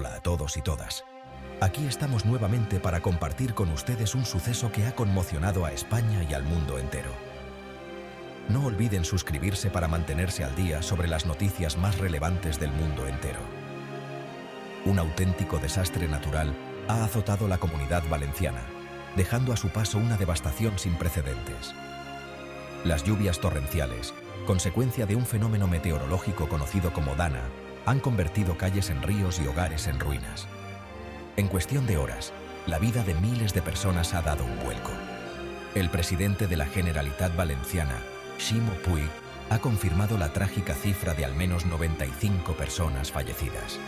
Hola a todos y todas. Aquí estamos nuevamente para compartir con ustedes un suceso que ha conmocionado a España y al mundo entero. No olviden suscribirse para mantenerse al día sobre las noticias más relevantes del mundo entero. Un auténtico desastre natural ha azotado la Comunidad Valenciana, dejando a su paso una devastación sin precedentes. Las lluvias torrenciales, consecuencia de un fenómeno meteorológico conocido como Dana, han convertido calles en ríos y hogares en ruinas. En cuestión de horas, la vida de miles de personas ha dado un vuelco. El presidente de la Generalitat Valenciana, Ximo Puig, ha confirmado la trágica cifra de al menos 95 personas fallecidas.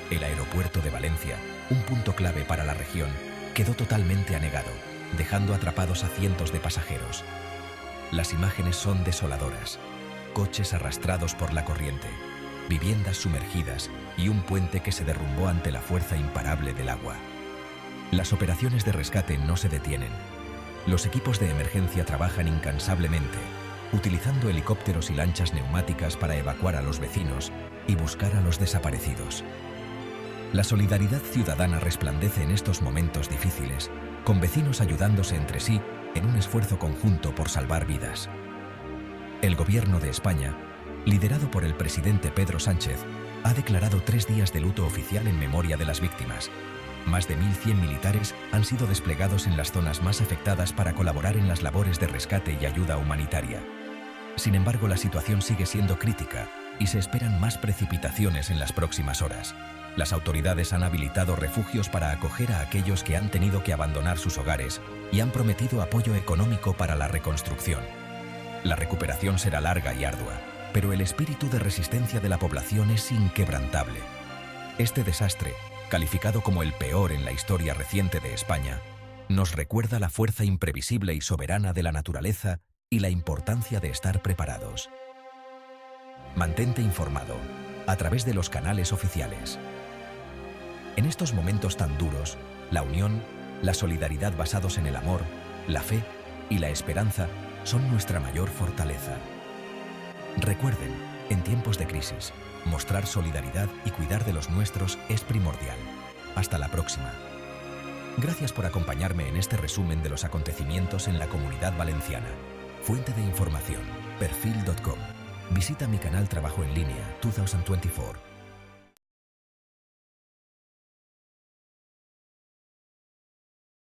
El aeropuerto de Valencia, un punto clave para la región, quedó totalmente anegado, dejando atrapados a cientos de pasajeros. Las imágenes son desoladoras. Coches arrastrados por la corriente, viviendas sumergidas y un puente que se derrumbó ante la fuerza imparable del agua. Las operaciones de rescate no se detienen. Los equipos de emergencia trabajan incansablemente, utilizando helicópteros y lanchas neumáticas para evacuar a los vecinos y buscar a los desaparecidos. La solidaridad ciudadana resplandece en estos momentos difíciles, con vecinos ayudándose entre sí en un esfuerzo conjunto por salvar vidas. El Gobierno de España, liderado por el presidente Pedro Sánchez, ha declarado 3 días de luto oficial en memoria de las víctimas. Más de 1.100 militares han sido desplegados en las zonas más afectadas para colaborar en las labores de rescate y ayuda humanitaria. Sin embargo, la situación sigue siendo crítica y se esperan más precipitaciones en las próximas horas. Las autoridades han habilitado refugios para acoger a aquellos que han tenido que abandonar sus hogares y han prometido apoyo económico para la reconstrucción. La recuperación será larga y ardua, pero el espíritu de resistencia de la población es inquebrantable. Este desastre, calificado como el peor en la historia reciente de España, nos recuerda la fuerza imprevisible y soberana de la naturaleza y la importancia de estar preparados. Mantente informado a través de los canales oficiales. En estos momentos tan duros, la unión, la solidaridad basados en el amor, la fe y la esperanza son nuestra mayor fortaleza. Recuerden, en tiempos de crisis, mostrar solidaridad y cuidar de los nuestros es primordial. Hasta la próxima. Gracias por acompañarme en este resumen de los acontecimientos en la Comunidad Valenciana. Fuente de información, perfil.com. Visita mi canal Trabajo en Línea 2024.